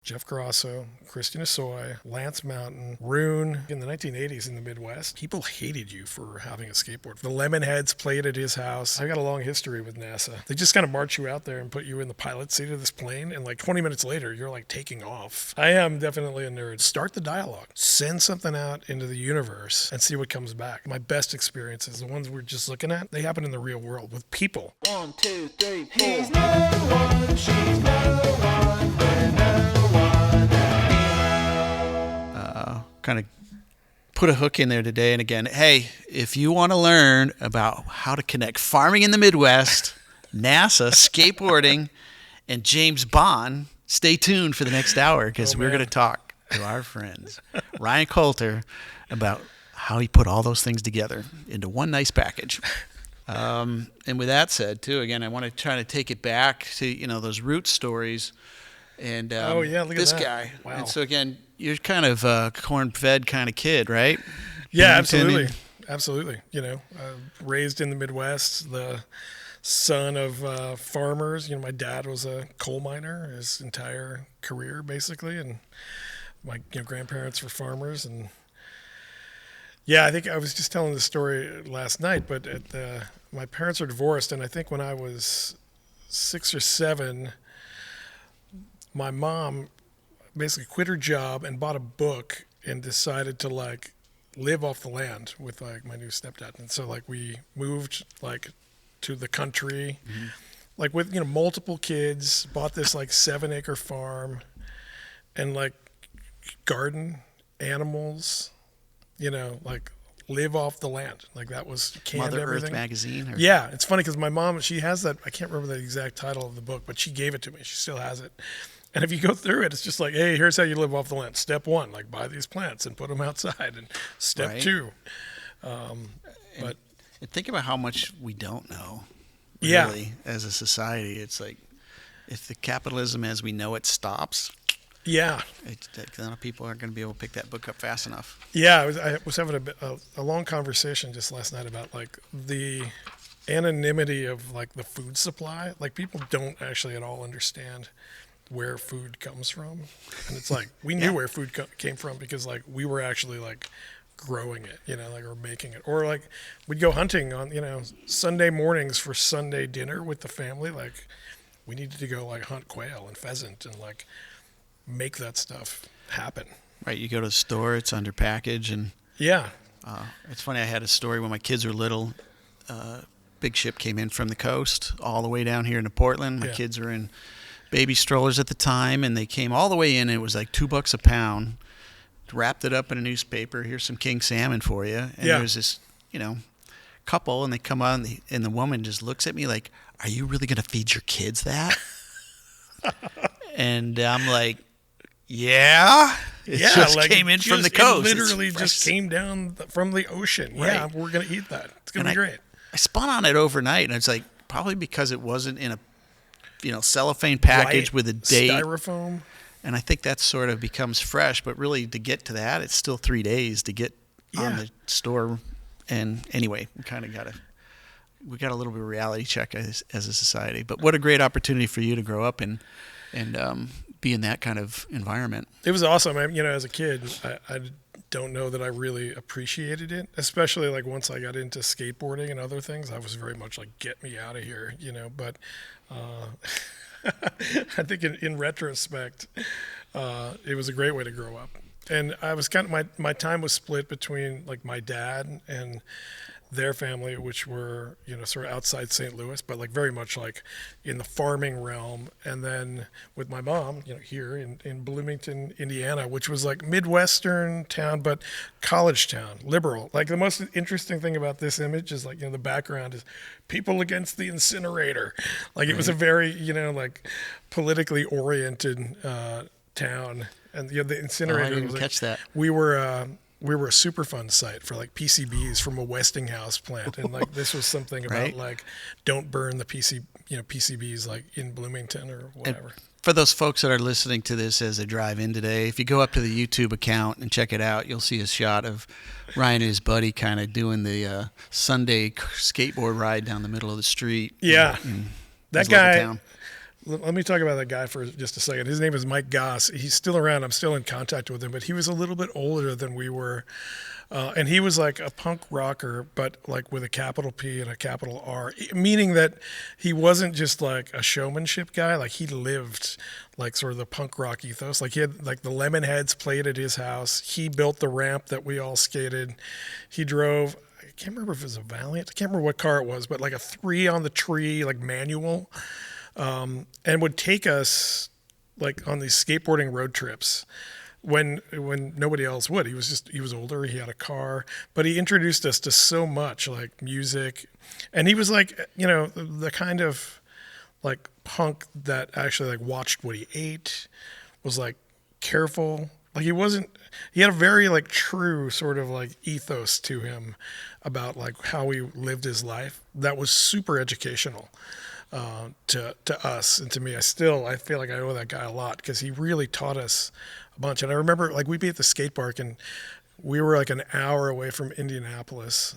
Jeff Grosso, Christian Asoy, Lance Mountain, Rune. In the 1980s in the Midwest, people hated you for having a skateboard. The Lemonheads played at his house. I got a long history with NASA. They just kind of march you out there and put you in the pilot seat of this plane, and like 20 minutes later, you're like taking off. I am definitely a nerd. Start the dialogue. Send something out into the universe and see what comes back. My best experiences, the ones we're just looking at, they happen in the real world with people. 1, 2, 3, 4. He's no one, she's no one, we're no one. Kind of put a hook in there today. And again, hey, if you want to learn about how to connect farming in the Midwest, NASA, skateboarding, and James Bond, stay tuned for the next hour because we're going to talk to our friends, Ryan Coulter, about how he put all those things together into one nice package. And with that said, too, again, I want to try to take it back to, those root stories. And look at this that. guy. Wow. And so, again, you're kind of a corn-fed kind of kid, right? Yeah, Bloomington. absolutely. Raised in the Midwest, the son of farmers. My dad was a coal miner his entire career, basically, and my grandparents were farmers. And yeah, I think I was just telling the story last night, but my parents are divorced, and I think when I was 6 or 7, my mom basically quit her job and bought a book and decided to live off the land with my new stepdad. And so we moved to the country, with multiple kids, bought this 7-acre farm and garden, animals, live off the land. That was canned Mother everything. Earth magazine? Or? Yeah, it's funny because my mom, she has that, I can't remember the exact title of the book, but she gave it to me. She still has it. And if you go through it, it's just hey, here's how you live off the land. Step 1, buy these plants and put them outside. And step Right. 2. And think about how much we don't know, Yeah. really, as a society. It's if the capitalism as we know it stops, Yeah. a lot of people aren't going to be able to pick that book up fast enough. Yeah, I was having a long conversation just last night about the anonymity of the food supply. People don't actually at all understand where food comes from, and it's we knew where food came from because we were actually growing it, or making it, or we'd go hunting on Sunday mornings for Sunday dinner with the family. We needed to go hunt quail and pheasant and make that stuff happen. Right, you go to the store, it's under package, and Yeah. it's funny. I had a story when my kids were little. Big ship came in from the coast all the way down here into Portland. My Yeah. kids were in baby strollers at the time, and they came all the way in. And it was $2 a pound. Wrapped it up in a newspaper. Here's some king salmon for you. And Yeah. there's this, couple, and they come on, and the woman just looks at me like, "Are you really going to feed your kids that?" And I'm like, "Yeah." It just came in from the coast. It literally It's just fresh. came down from the ocean. Right. Yeah, we're going to eat that. It's going to And be great. I spun on it overnight, and it's probably because it wasn't in a cellophane package Right. with a date. Styrofoam. And I think that sort of becomes fresh, but really to get to that, it's still 3 days to get on Yeah. the store. And anyway, we got a little bit of reality check as a society. But what a great opportunity for you to grow up and be in that kind of environment. It was awesome. As a kid, I don't know that I really appreciated it, especially once I got into skateboarding and other things. I was very much get me out of here, But I think in retrospect, it was a great way to grow up. And I was my time was split between my dad and their family, which were, sort of outside St. Louis, but very much in the farming realm. And then with my mom, here in Bloomington, Indiana, which was Midwestern town, but college town, liberal. The most interesting thing about this image is the background is people against the incinerator. It was a very, politically oriented town. And the incinerator I didn't was catch that. we were a Superfund site for PCBs from a Westinghouse plant, and this was something about Right. don't burn the PCBs in Bloomington or whatever. For those folks that are listening to this as they drive in today, if you go up to the YouTube account and check it out, you'll see a shot of Ryan and his buddy kind of doing the Sunday skateboard ride down the middle of the street. Yeah. in That his local guy. town. Let me talk about that guy for just a second. His name is Mike Goss. He's still around. I'm still in contact with him, but he was a little bit older than we were. And he was like a punk rocker, but like with a capital P and a capital R, meaning that he wasn't just like a showmanship guy. Like he lived like sort of the punk rock ethos. Like he had like the Lemonheads played at his house. He built the ramp that we all skated. He drove, I can't remember if it was a Valiant. I can't remember what car it was, but like a 3 on the tree, like manual, and would take us like on these skateboarding road trips when nobody else would. He was older, he had a car, but he introduced us to so much like music, and he was like, you know, the kind of like punk that actually like watched what he ate, was like careful. Like he had a very like true sort of like ethos to him about like how he lived his life that was super educational to us and to me. I feel like I owe that guy a lot because he really taught us a bunch. And I remember like we'd be at the skate park and we were like an hour away from Indianapolis,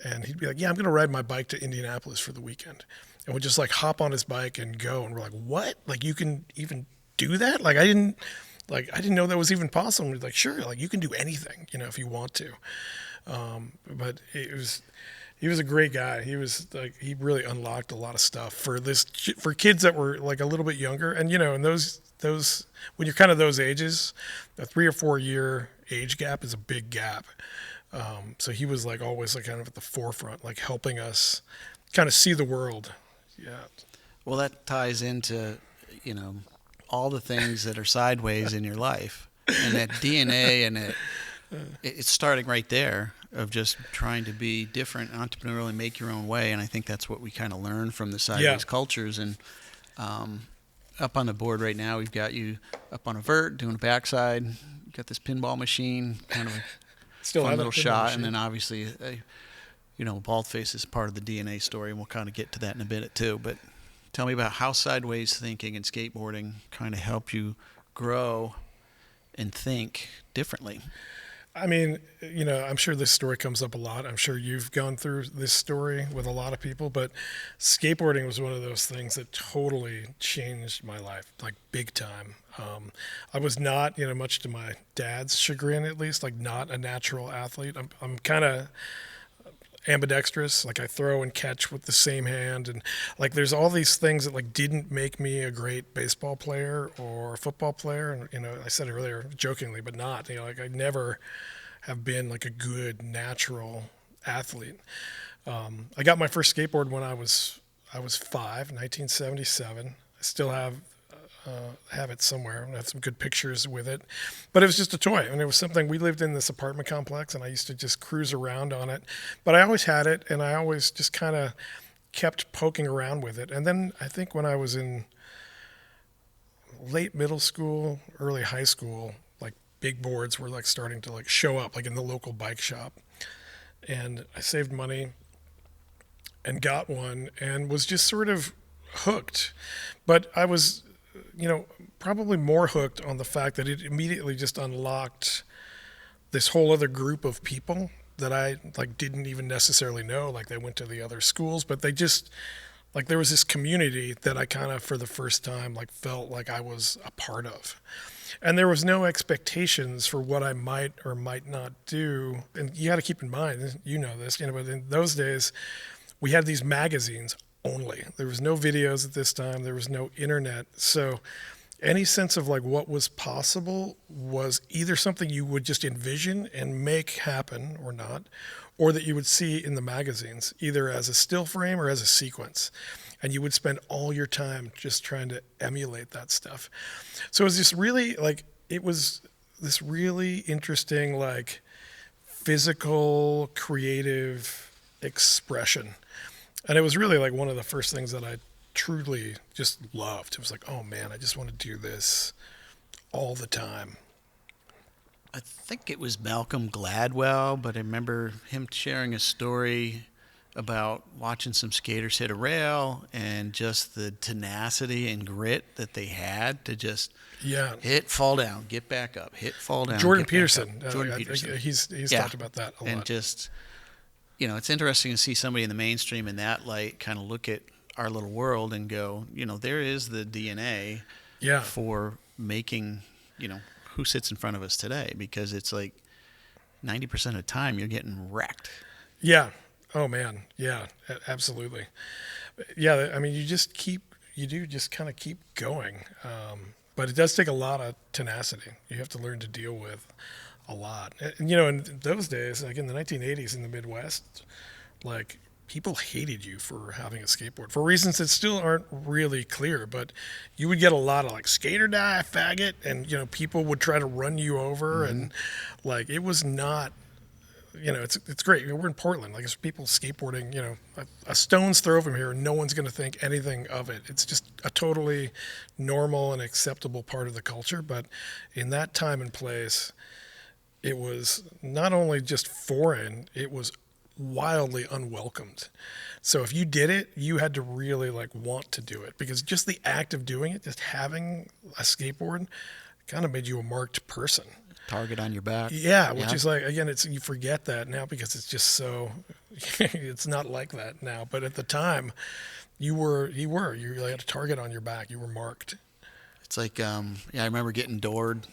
and he'd be like, yeah, I'm going to ride my bike to Indianapolis for the weekend. And we'd just like hop on his bike and go. And we're like, what? Like you can even do that? Like I didn't know that was even possible. And we're like, sure, like you can do anything, you know, if you want to. But he was a great guy. He was like, he really unlocked a lot of stuff for kids that were like a little bit younger. And, you know, in those, when you're kind of those ages, a 3 or 4 year age gap is a big gap. So he was like always like kind of at the forefront, like helping us kind of see the world. Yeah. Well, that ties into, you know, all the things that are sideways in your life, and that DNA, and it's starting right there of just trying to be different, entrepreneurial, and make your own way. And I think that's what we kind of learn from the sideways cultures. And up on the board right now, we've got you up on a vert doing a backside. You've got this pinball machine, kind of a Still fun have little a pinball shot, machine. and then obviously, you know, bald face is part of the DNA story, and we'll kind of get to that in a minute too. But tell me about how sideways thinking and skateboarding kind of help you grow and think differently. I mean, you know, I'm sure this story comes up a lot. I'm sure you've gone through this story with a lot of people, but skateboarding was one of those things that totally changed my life, like big time. I was not, you know, much to my dad's chagrin, at least, like not a natural athlete. I'm kind of ambidextrous, like I throw and catch with the same hand, and like there's all these things that like didn't make me a great baseball player or football player. And you know, I said earlier jokingly, but not, you know, like I never have been like a good natural athlete. I got my first skateboard when I was 5, 1977. I still have it somewhere. I have some good pictures with it, but it was just a toy, and it was something. We lived in this apartment complex, and I used to just cruise around on it. But I always had it, and I always just kind of kept poking around with it. And then I think when I was in late middle school, early high school, like big boards were like starting to like show up, like in the local bike shop, and I saved money and got one, and was just sort of hooked. But I was, you know, probably more hooked on the fact that it immediately just unlocked this whole other group of people that I like didn't even necessarily know. Like they went to the other schools, but they just like there was this community that I kind of for the first time like felt like I was a part of. And there was no expectations for what I might or might not do. And you got to keep in mind, you know this, you know, but in those days we had these magazines only. There was no videos at this time. There was no internet. So any sense of like what was possible was either something you would just envision and make happen or not, or that you would see in the magazines, either as a still frame or as a sequence. And you would spend all your time just trying to emulate that stuff. So it was just really like, it was this really interesting, like physical, creative expression. And it was really like one of the first things that I truly just loved. It was like, oh man, I just want to do this all the time. I think it was Malcolm Gladwell, but I remember him sharing a story about watching some skaters hit a rail and just the tenacity and grit that they had to just hit, fall down, get back up, hit, fall down. Jordan get Peterson. back up. Jordan Peterson. He's talked about that a lot. And just, you know, it's interesting to see somebody in the mainstream in that light kind of look at our little world and go, there is the DNA Yeah. for making, who sits in front of us today, because it's like 90% of the time you're getting wrecked. Yeah. Oh man. Yeah, absolutely. Yeah. I mean, you do just kind of keep going. But it does take a lot of tenacity. You have to learn to deal with a lot. And, in those days, like in the 1980s in the Midwest, like people hated you for having a skateboard for reasons that still aren't really clear. But you would get a lot of like skate or die, faggot, and people would try to run you over, and like it was not. It's great. We're in Portland. Like, there's people skateboarding, a stone's throw from here, and no one's going to think anything of it. It's just a totally normal and acceptable part of the culture. But in that time and place, it was not only just foreign, it was wildly unwelcomed. So if you did it, you had to really like want to do it, because just the act of doing it, just having a skateboard, kind of made you a marked person. Target on your back. Yeah, which is like, again, you forget that now because it's just so, it's not like that now. But at the time, you really had a target on your back. You were marked. It's like, I remember getting doored.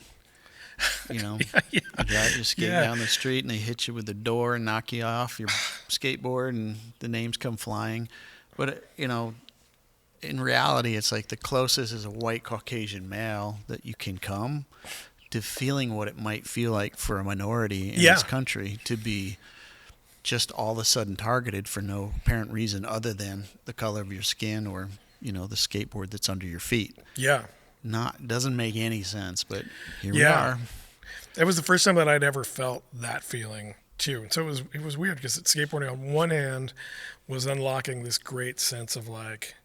Yeah. You're skating down the street and they hit you with the door and knock you off your skateboard and the names come flying. But, in reality, it's like the closest as a white Caucasian male that you can come to feeling what it might feel like for a minority in this country to be just all of a sudden targeted for no apparent reason other than the color of your skin or, the skateboard that's under your feet. Yeah. Doesn't make any sense, but here we are. It was the first time that I'd ever felt that feeling too. And so it was weird because skateboarding on one hand was unlocking this great sense of like,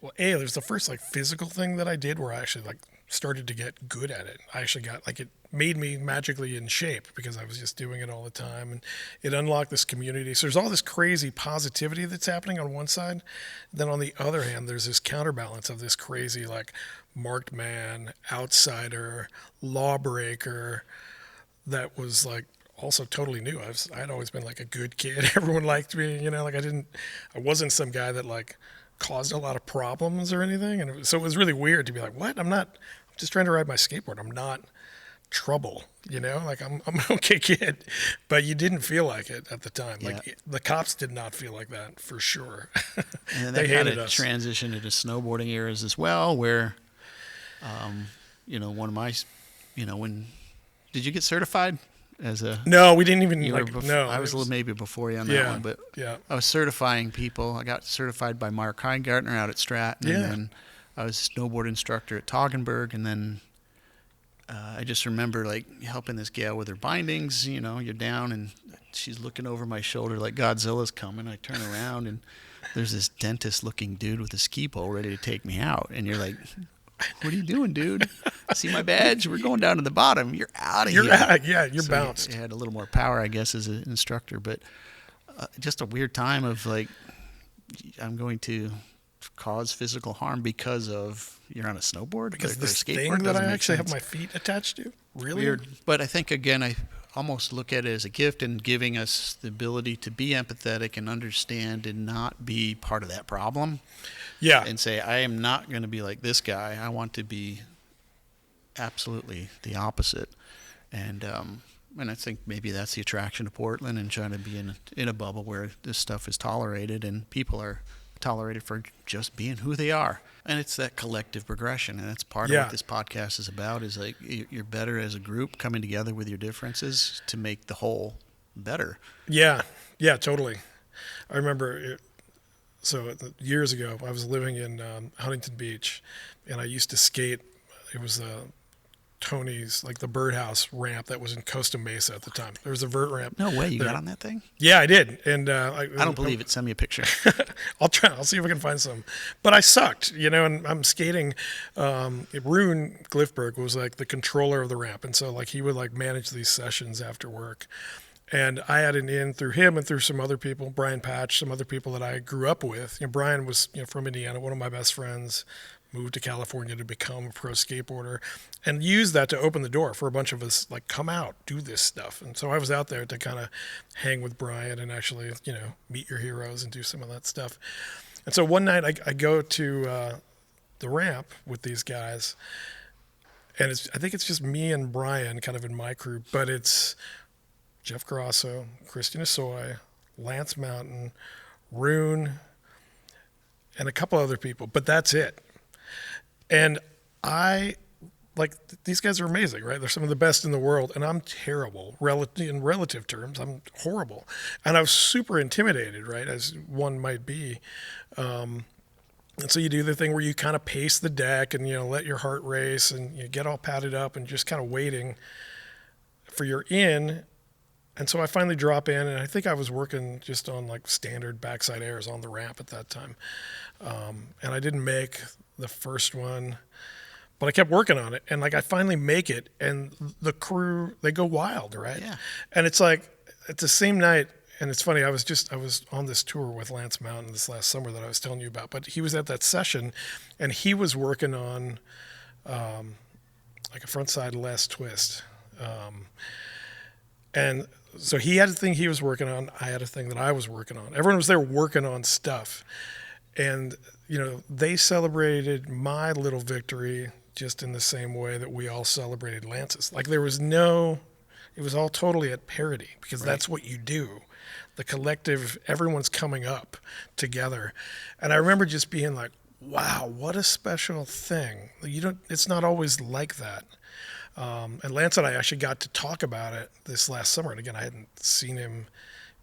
well, there's the first like physical thing that I did where I actually like started to get good at it. I actually got like, it made me magically in shape because I was just doing it all the time, and it unlocked this community. So there's all this crazy positivity that's happening on one side. Then on the other hand, there's this counterbalance of this crazy like marked man, outsider, lawbreaker that was like also totally new. I'd always been like a good kid. Everyone liked me, like I wasn't some guy that like caused a lot of problems or anything. And so it was really weird to be like, what? I'm just trying to ride my skateboard. I'm not trouble, like I'm an okay kid, but you didn't feel like it at the time. Like the cops did not feel like that for sure. And they kind hated of us. transitioned into snowboarding eras as well, where, one of my, when did you get certified as a? No, we didn't even I was a little maybe before you on that one, but I was certifying people. I got certified by Mark Heingartner out at Stratton, and then I was a snowboard instructor at Toggenburg, and then I just remember like helping this gal with her bindings. You're down and she's looking over my shoulder like Godzilla's coming. I turn around and there's this dentist-looking dude with a ski pole ready to take me out, and you're like, "What are you doing, dude? See my badge? We're going down to the bottom. You're out of here." You're So bounced. You had a little more power, I guess, as an instructor, but just a weird time of like, I'm going to cause physical harm because of you're on a snowboard, Because or this a skateboard thing that doesn't I make actually sense. have my feet attached to, really? Weird. But I think, again, I almost look at it as a gift and giving us the ability to be empathetic and understand and not be part of that problem. Yeah. And say, I am not going to be like this guy. I want to be absolutely the opposite. And I think maybe that's the attraction to Portland, and trying to be in a bubble where this stuff is tolerated and people are tolerated for just being who they are. And it's that collective progression, and that's part of what this podcast is about, is like you're better as a group coming together with your differences to make the whole better. Yeah, totally. I remember years ago, I was living in Huntington Beach, and I used to skate. It was Tony's, like the birdhouse ramp that was in Costa Mesa at the time. There was a vert ramp. No way, you there. got on that thing? Yeah, I did. And I don't believe it. Send me a picture. I'll try. I'll see if I can find some. But I sucked, and I'm skating. Rune Glifberg was like the controller of the ramp, and so like he would like manage these sessions after work. And I had an in through him and through some other people, Brian Patch, some other people that I grew up with. Brian was from Indiana, one of my best friends. Moved to California to become a pro skateboarder, and used that to open the door for a bunch of us, like, come out, do this stuff. And so I was out there to kind of hang with Brian and actually, meet your heroes and do some of that stuff. And so one night I go to the ramp with these guys, and I think it's just me and Brian kind of in my crew, but it's Jeff Grosso, Christian Asoy, Lance Mountain, Rune, and a couple other people, but that's it. And these guys are amazing, right? They're some of the best in the world, and I'm terrible in relative terms. I'm horrible. And I was super intimidated, right, as one might be. And so you do the thing where you kind of pace the deck and, let your heart race and you get all padded up and just kind of waiting for your in. And so I finally drop in, and I think I was working just on like standard backside airs on the ramp at that time. And I didn't make the first one, but I kept working on it. And like I finally make it, and the crew, they go wild, right? Yeah. And it's like, it's the same night. And it's funny, I was on this tour with Lance Mountain this last summer that I was telling you about, but he was at that session, and he was working on like a frontside less twist. And so he had a thing he was working on. I had a thing that I was working on. Everyone was there working on stuff. And, they celebrated my little victory just in the same way that we all celebrated Lance's. Like it was all totally at parity, because that's what you do. The collective, everyone's coming up together. And I remember just being like, wow, what a special thing. It's not always like that. And Lance and I actually got to talk about it this last summer. And again, I hadn't seen him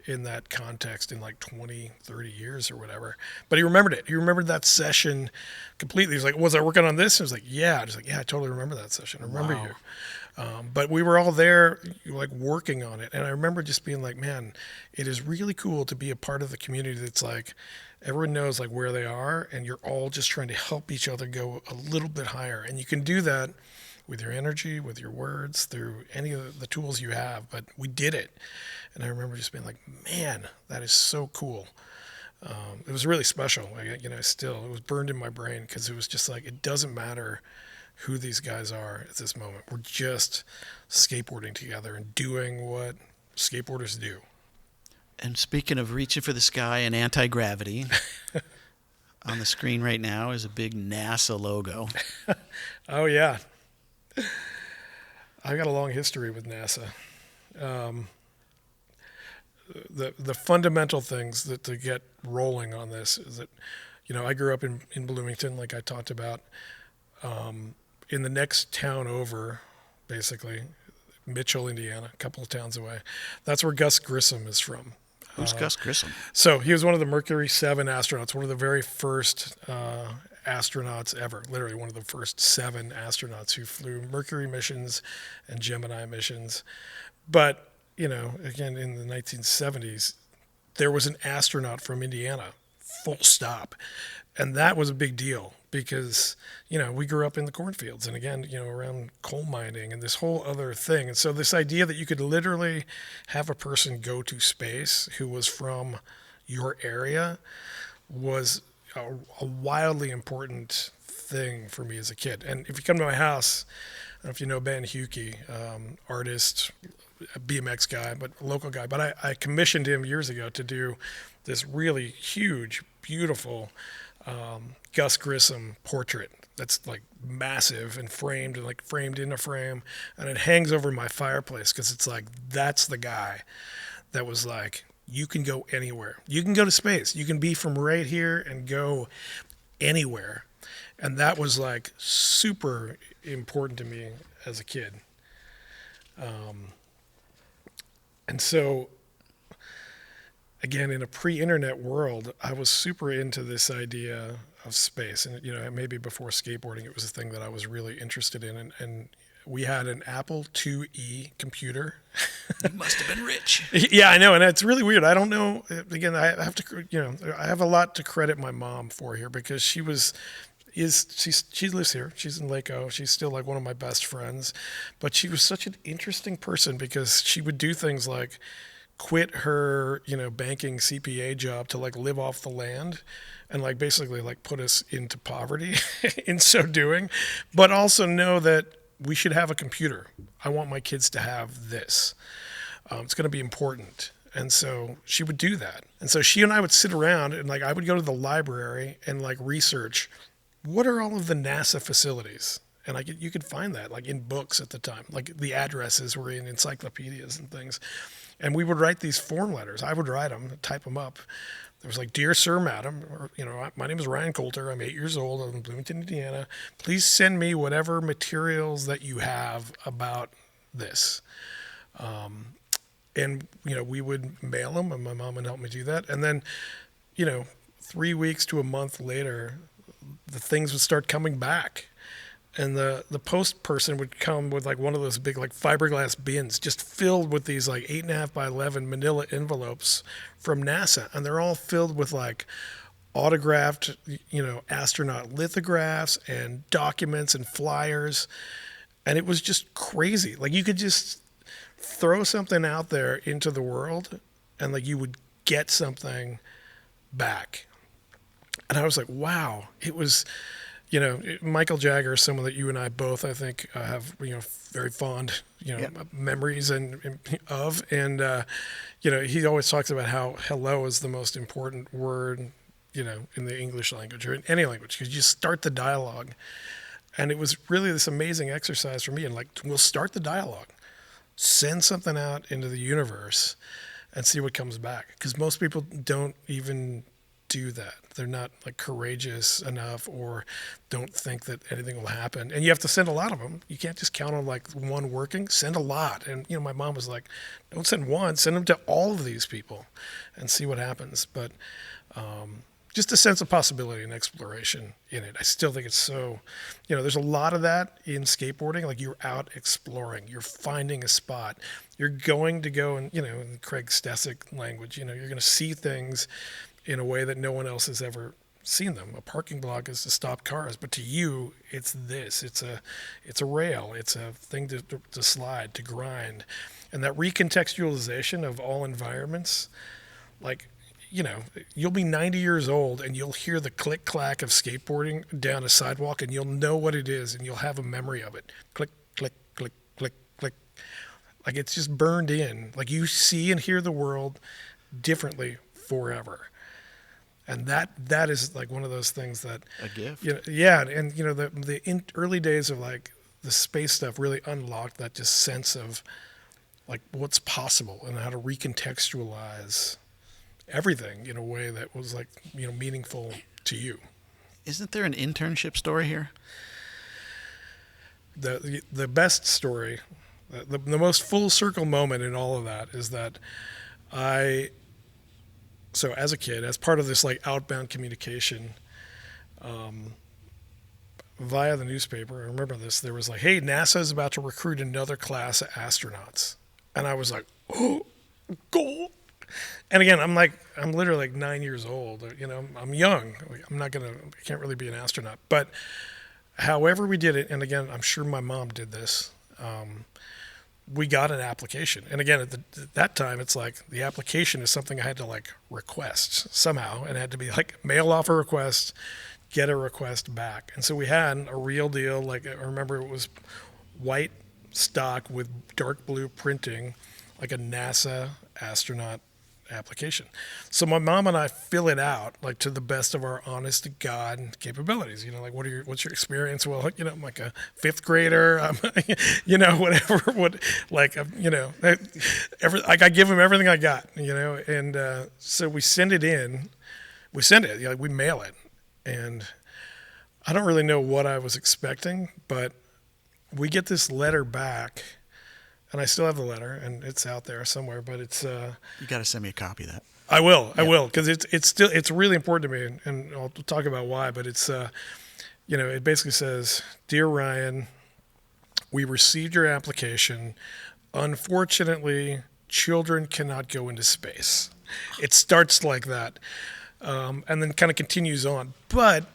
in that context in like 20, 30 years or whatever. But he remembered it. He remembered that session completely. He was like, was I working on this? And I was like, yeah. I was like, yeah, I totally remember that session. I remember you. But we were all there like working on it. And I remember just being like, man, it is really cool to be a part of the community that's like, everyone knows like where they are, and you're all just trying to help each other go a little bit higher. And you can do that with your energy, with your words, through any of the tools you have. But we did it. And I remember just being like, man, that is so cool. It was really special. It was burned in my brain, because it was just like, it doesn't matter who these guys are at this moment. We're just skateboarding together and doing what skateboarders do. And speaking of reaching for the sky and anti-gravity, on the screen right now is a big NASA logo. Oh, yeah. I've got a long history with NASA. The fundamental things that to get rolling on this is that, I grew up in Bloomington, like I talked about. In the next town over, basically, Mitchell, Indiana, a couple of towns away. That's where Gus Grissom is from. Who's Gus Grissom? So he was one of the Mercury 7 astronauts, one of the very first astronauts ever, literally one of the first 7 astronauts who flew Mercury missions and Gemini missions. But, again, in the 1970s, there was an astronaut from Indiana, full stop. And that was a big deal, because, we grew up in the cornfields and again, around coal mining and this whole other thing. And so this idea that you could literally have a person go to space who was from your area was a wildly important thing for me as a kid. And if you come to my house, I don't know if you know Ben Huckey, artist, a BMX guy, but a local guy. But I commissioned him years ago to do this really huge, beautiful Gus Grissom portrait that's like massive and framed in a frame, and it hangs over my fireplace, because it's like, that's the guy that was like, you can go anywhere. You can go to space. You can be from right here and go anywhere. And that was like super important to me as a kid. And so, again, in a pre-internet world, I was super into this idea of space. And, maybe before skateboarding, it was a thing that I was really interested in. And we had an Apple IIe computer. You must have been rich. Yeah, I know. And it's really weird. I don't know. Again, I have to, I have a lot to credit my mom for here, because she lives here. She's in Laco. She's still like one of my best friends. But she was such an interesting person, because she would do things like quit her, banking CPA job to like live off the land and like basically like put us into poverty in so doing, but also know that we should have a computer. I want my kids to have this. It's going to be important. And so she would do that. And so she and I would sit around and like I would go to the library and like research what are all of the NASA facilities. And you could find that like in books at the time, like the addresses were in encyclopedias and things. And we would write these form letters. I would write them, type them up. There was like, "Dear Sir, Madam," or, "My name is Ryan Coulter. I'm 8 years old. I'm in Bloomington, Indiana. Please send me whatever materials that you have about this." And, we would mail them, and my mom would help me do that. And then, 3 weeks to a month later, the things would start coming back. And the post person would come with like one of those big like fiberglass bins just filled with these like 8.5 by 11 manila envelopes from NASA. And they're all filled with like autographed, astronaut lithographs and documents and flyers. And it was just crazy. Like you could just throw something out there into the world and like you would get something back. And I was like, wow, it was, Michael Jagger is someone that you and I both, I think, have, very fond, memories of. And, he always talks about how hello is the most important word, in the English language or in any language, because you start the dialogue. And it was really this amazing exercise for me. And like, we'll start the dialogue, send something out into the universe and see what comes back. Because most people don't even do that. They're not like courageous enough or don't think that anything will happen. And you have to send a lot of them. You can't just count on like one working. Send a lot. And, my mom was like, don't send one, send them to all of these people and see what happens. But just a sense of possibility and exploration in it. I still think it's so, there's a lot of that in skateboarding. Like you're out exploring, you're finding a spot, you're going to go and, in Craig Stesick language, you're going to see things in a way that no one else has ever seen them. A parking block is to stop cars, but to you, it's this. It's a rail. It's a thing to slide, to grind. And that recontextualization of all environments, like, you'll be 90 years old and you'll hear the click-clack of skateboarding down a sidewalk and you'll know what it is and you'll have a memory of it. Click, click, click, click, click. Like it's just burned in. Like you see and hear the world differently forever. And that is like one of those things that a gift. And the early days of like the space stuff really unlocked that just sense of like what's possible and how to recontextualize everything in a way that was like meaningful to you. Isn't there an internship story here? The best story, the most full circle moment in all of that is that So as a kid, as part of this like outbound communication, via the newspaper, I remember this, there was like, "Hey, NASA is about to recruit another class of astronauts." And I was like, "Oh, cool." And again, I'm literally like 9 years old, I'm young. I can't really be an astronaut. But however we did it, and again, I'm sure my mom did this, we got an application. And again, at that time, it's like the application is something I had to like request somehow and had to be like mail off a request, get a request back. And so we had a real deal. Like I remember it was white stock with dark blue printing, like a NASA astronaut application. So my mom and I fill it out like to the best of our honest to God capabilities. Like what's your experience? Well, I'm like a fifth grader. I'm, whatever. I give them everything I got. And so we send it in. We send it. We mail it, and I don't really know what I was expecting, but we get this letter back. And I still have the letter, and it's out there somewhere. But it's you got to send me a copy of that. I will, because it's really important to me, and I'll talk about why. But it's it basically says, "Dear Ryan, we received your application. Unfortunately, children cannot go into space." It starts like that, and then kind of continues on. But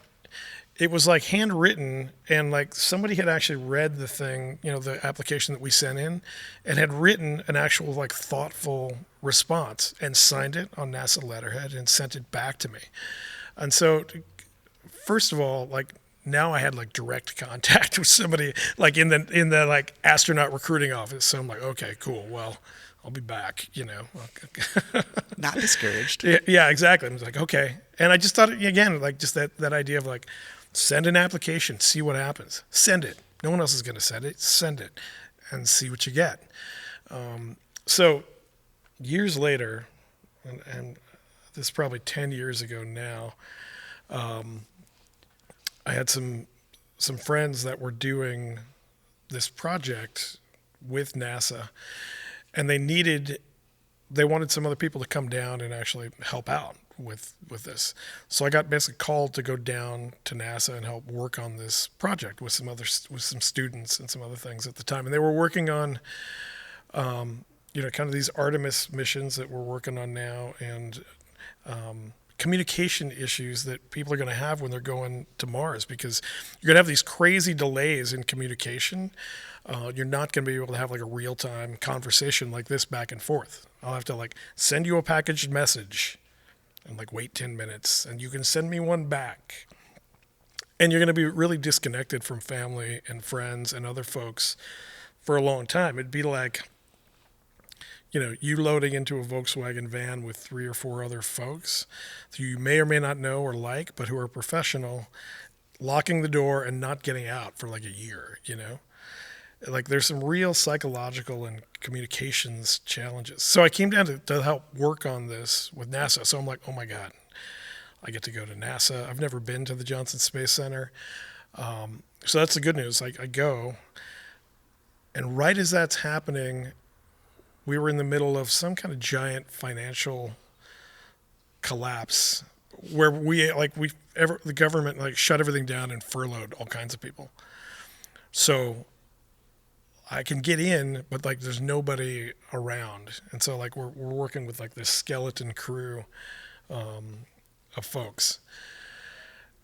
it was like handwritten, and like somebody had actually read the thing, the application that we sent in, and had written an actual like thoughtful response and signed it on NASA letterhead and sent it back to me. And so, first of all, like now I had like direct contact with somebody like in the like astronaut recruiting office. So I'm like, okay, cool. Well, I'll be back, Not discouraged. Yeah, exactly. I was like, okay. And I just thought, again, like just that idea of like, send an application, see what happens. Send it. No one else is going to send it. Send it and see what you get. So years later, and this is probably 10 years ago now, I had some friends that were doing this project with NASA, and they wanted some other people to come down and actually help out with this. So I got basically called to go down to NASA and help work on this project with some students and some other things at the time. And they were working on, kind of these Artemis missions that we're working on now, and communication issues that people are going to have when they're going to Mars, because you're going to have these crazy delays in communication. You're not going to be able to have like a real-time conversation like this back and forth. I'll have to like send you a packaged message and like wait 10 minutes, and you can send me one back. And you're going to be really disconnected from family and friends and other folks for a long time. It'd be like, you loading into a Volkswagen van with 3 or 4 other folks who you may or may not know or like, but who are professional, locking the door and not getting out for like a year, Like there's some real psychological and communications challenges. So I came down to help work on this with NASA. So I'm like, oh my God, I get to go to NASA. I've never been to the Johnson Space Center. So that's the good news. I go, and right as that's happening, we were in the middle of some kind of giant financial collapse where the government like shut everything down and furloughed all kinds of people. So I can get in, but like there's nobody around. And so like we're working with like this skeleton crew of folks.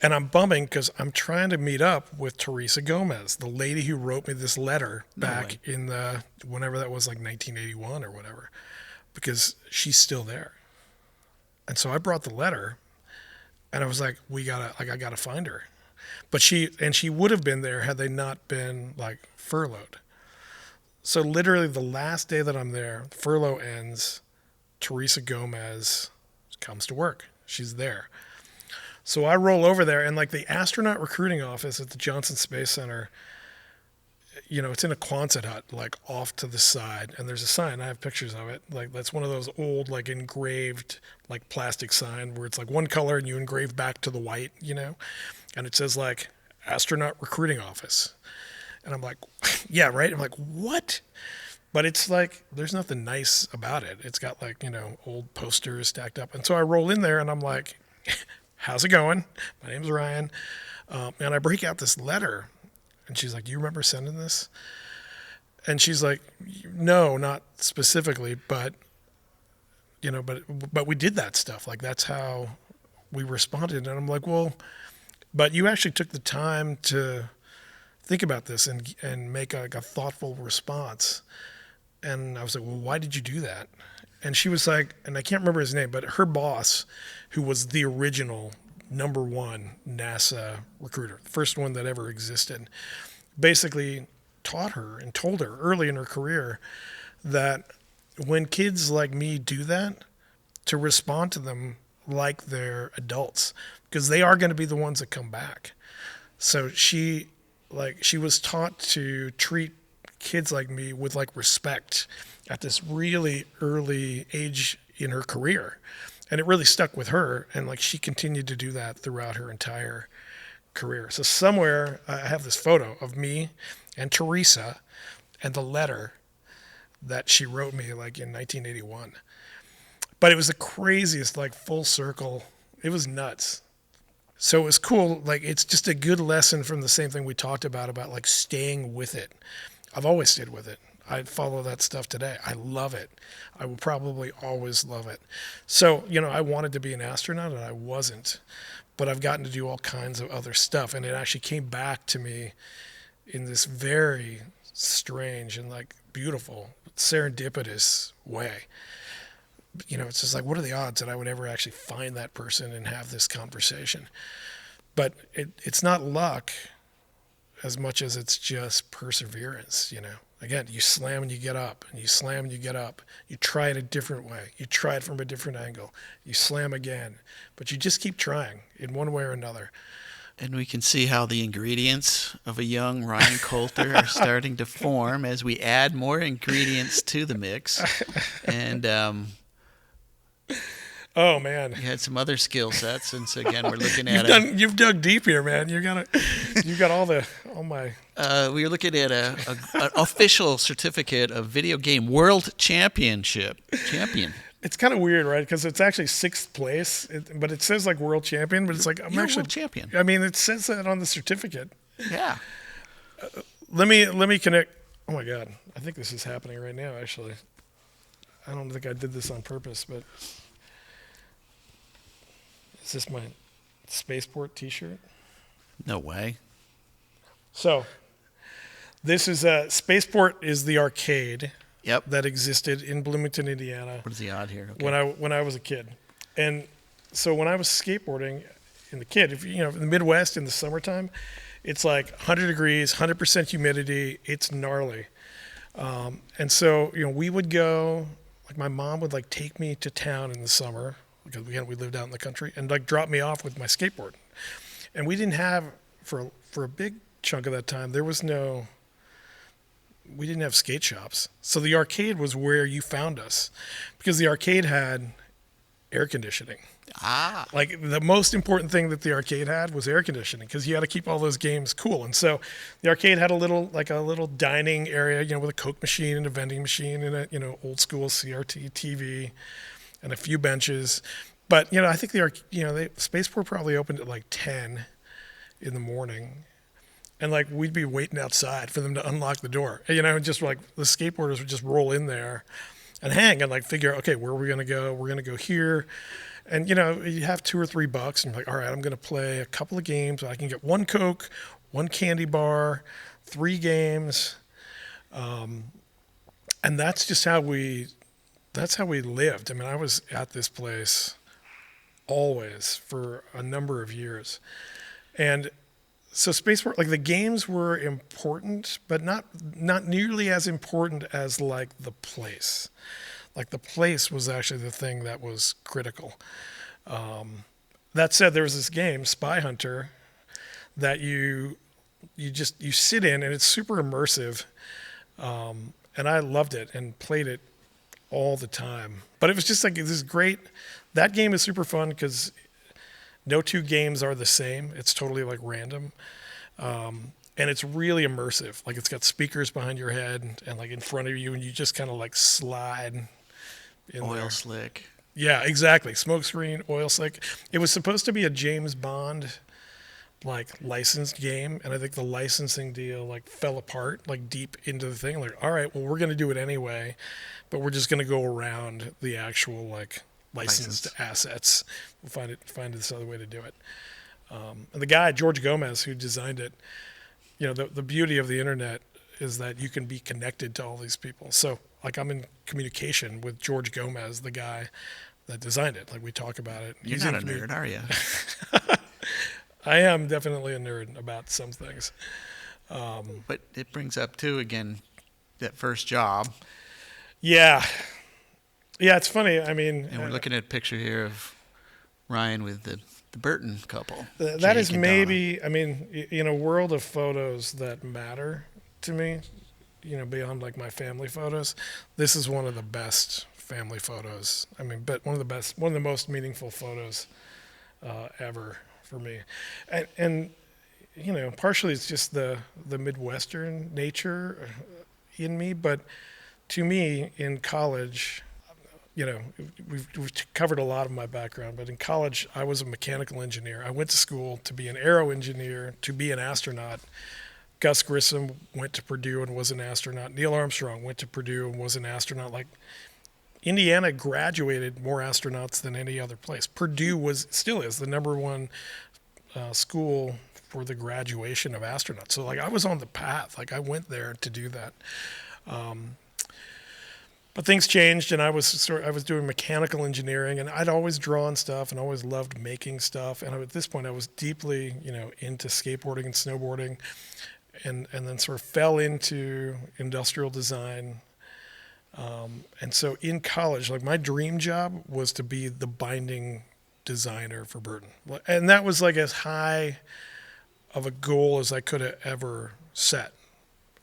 And I'm bumming because I'm trying to meet up with Teresa Gomez, the lady who wrote me this letter back in whenever that was, like 1981 or whatever, because she's still there. And so I brought the letter, and I was like, I gotta find her. But she would have been there had they not been like furloughed. So literally the last day that I'm there, furlough ends, Teresa Gomez comes to work. She's there. So I roll over there, and like the astronaut recruiting office at the Johnson Space Center, it's in a Quonset hut, like off to the side, and there's a sign. I have pictures of it. Like that's one of those old, like engraved, like plastic sign where it's like one color and you engrave back to the white, and it says like astronaut recruiting office. And I'm like, yeah, right. I'm like, what? But it's like, there's nothing nice about it. It's got like, old posters stacked up. And so I roll in there and I'm like, how's it going? My name's Ryan. And I break out this letter, and she's like, do you remember sending this? And she's like, no, not specifically, but we did that stuff. Like that's how we responded. And I'm like, well, but you actually took the time to think about this and make a thoughtful response. And I was like, well, why did you do that? And she was like, and I can't remember his name, but her boss, who was the original #1 NASA recruiter, the first one that ever existed, basically taught her and told her early in her career that when kids like me do that, to respond to them like they're adults, because they are going to be the ones that come back. So she was taught to treat kids like me with like respect at this really early age in her career. And it really stuck with her. And like she continued to do that throughout her entire career. So somewhere I have this photo of me and Teresa and the letter that she wrote me like in 1981. But it was the craziest, like full circle. It was nuts. So it was cool. Like it's just a good lesson from the same thing we talked about like staying with it. I've always stayed with it. I follow that stuff today. I love it. I will probably always love it. So, I wanted to be an astronaut and I wasn't, but I've gotten to do all kinds of other stuff. And it actually came back to me in this very strange and like beautiful, serendipitous way. It's just like, what are the odds that I would ever actually find that person and have this conversation? But it's not luck as much as it's just perseverance, Again, you slam and you get up, and you slam and you get up. You try it a different way. You try it from a different angle. You slam again, but you just keep trying in one way or another. And we can see how the ingredients of a young Ryan Coulter are starting to form as we add more ingredients to the mix. And Oh man, you had some other skill sets, and so again, we're looking at you've dug deep here, man. You got all my. we were looking at an official certificate of video game world champion. It's kind of weird, right? Because it's actually 6th place, but it says like world champion, but it's like I'm You're actually world champion. I mean, it says that on the certificate. Yeah. Let me connect. Oh my God, I think this is happening right now. Actually, I don't think I did this on purpose, but is this my Spaceport T-shirt? No way. So, this is Spaceport is the arcade. Yep. That existed in Bloomington, Indiana. What is the odd here? Okay. When I was a kid, and so when I was skateboarding, in the Midwest in the summertime, it's like 100 degrees, 100% humidity. It's gnarly, and so we would go. Like my mom would like take me to town in the summer because we lived out in the country, and like drop me off with my skateboard, and we didn't have for a big chunk of that time we didn't have skate shops. So the arcade was where you found us because the arcade had air conditioning. Ah. Like the most important thing that the arcade had was air conditioning because you had to keep all those games cool. And so the arcade had a little dining area, with a Coke machine and a vending machine and a, old school CRT TV and a few benches. But, I think Spaceport probably opened at like 10 in the morning. And like we'd be waiting outside for them to unlock the door. Just like the skateboarders would just roll in there and hang and like figure out, okay, where are we gonna go? We're gonna go here. And you have $2 or $3 and you're like, all right, I'm gonna play a couple of games. I can get 1 Coke, 1 candy bar, 3 games. And that's just how we lived. I mean, I was at this place always for a number of years. And so Spaceport, like the games were important, but not nearly as important as like the place. Like the place was actually the thing that was critical. That said, there was this game, Spy Hunter, that you sit in and it's super immersive. And I loved it and played it all the time. But it was just like this great. That game is super fun because no 2 games are the same. It's totally like random. And it's really immersive. Like it's got speakers behind your head and like in front of you and you just kind of like slide in Oil there. slick. Yeah, exactly. Smoke screen, oil slick. It was supposed to be a James Bond like licensed game. And I think the licensing deal like fell apart like deep into the thing. Like, all right, well, we're going to do it anyway, but we're just going to go around the actual like licensed assets. We'll find this other way to do it. And the guy, George Gomez, who designed it, the beauty of the internet is that you can be connected to all these people. So, like, I'm in communication with George Gomez, the guy that designed it. Like, we talk about it. You're not a nerd, are you? I am definitely a nerd about some things. But it brings up, too, again, that first job. Yeah. Yeah, it's funny. I mean... And we're looking at a picture here of Ryan with the Burton couple. That is Jake and maybe, I mean, in a world of photos that matter to me, beyond like my family photos, this is one of the best family photos. I mean, but one of the most meaningful photos ever for me. And partially it's just the Midwestern nature in me, but to me in college, we've covered a lot of my background, but in college, I was a mechanical engineer. I went to school to be an aero engineer, to be an astronaut. Gus Grissom went to Purdue and was an astronaut. Neil Armstrong went to Purdue and was an astronaut. Like, Indiana graduated more astronauts than any other place. Purdue still is the number 1 school for the graduation of astronauts. So, like, I was on the path. Like, I went there to do that. But things changed, and I was doing mechanical engineering, and I'd always drawn stuff and always loved making stuff. And at this point, I was deeply, into skateboarding and snowboarding. and then sort of fell into industrial design. And so in college, like my dream job was to be the binding designer for Burton. And that was like as high of a goal as I could have ever set.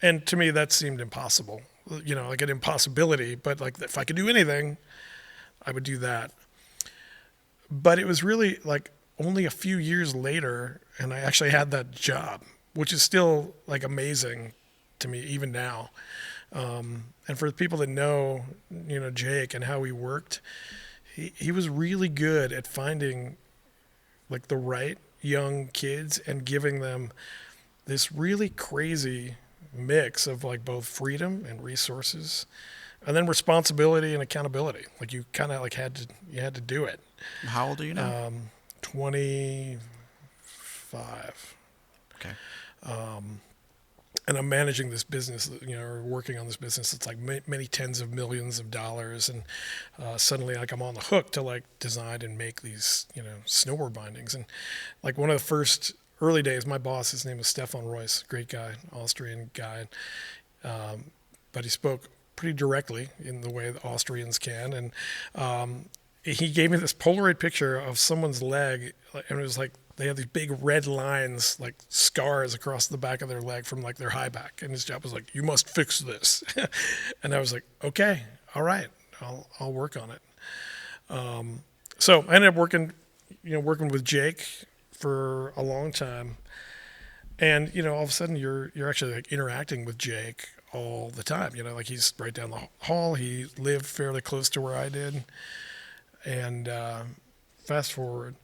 And to me, that seemed impossible, like an impossibility. But like if I could do anything, I would do that. But it was really like only a few years later, and I actually had that job, which is still like amazing to me even now. And for the people that know, Jake and how he worked, he was really good at finding like the right young kids and giving them this really crazy mix of like both freedom and resources, and then responsibility and accountability. Like you kind of like had to do it. How old are you now? 25. Okay. And I'm managing this business, or working on this business. It's like many tens of millions of dollars, and suddenly, like I'm on the hook to like design and make these, snowboard bindings. And like one of the first early days, my boss, his name was Stefan Royce, great guy, Austrian guy, but he spoke pretty directly in the way the Austrians can, and he gave me this Polaroid picture of someone's leg, and it was like they had these big red lines, like scars across the back of their leg from like their high back. And his job was like, you must fix this. And I was like, okay, all right, I'll work on it. So I ended up working with Jake for a long time. And, all of a sudden you're actually like interacting with Jake all the time. Like he's right down the hall. He lived fairly close to where I did. And fast forward,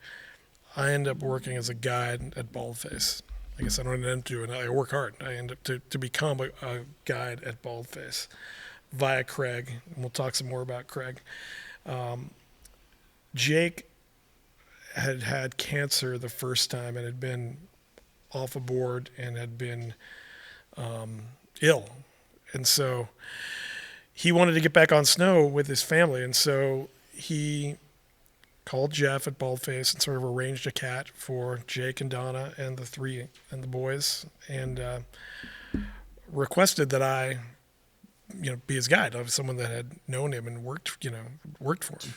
I end up working as a guide at Baldface. I guess I don't end up doing it. I work hard. I end up to become a guide at Baldface via Craig. And we'll talk some more about Craig. Jake had cancer the first time and had been off a board and had been ill. And so he wanted to get back on snow with his family. And so he called Jeff at Baldface and sort of arranged a cat for Jake and Donna and the boys, and requested that I, be his guide. I was someone that had known him and worked for him.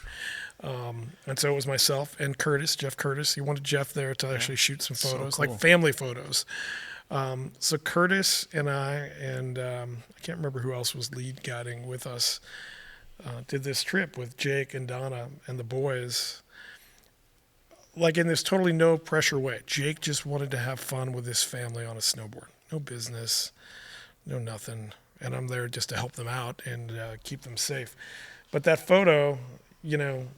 And so it was myself and Jeff Curtis. He wanted Jeff there to actually shoot some photos, So cool. like family photos. So Curtis and I, and I can't remember who else was lead guiding with us, did this trip with Jake and Donna and the boys, like in this totally no pressure way. Jake just wanted to have fun with his family on a snowboard. No business, no nothing. And I'm there just to help them out and keep them safe. But that photo, when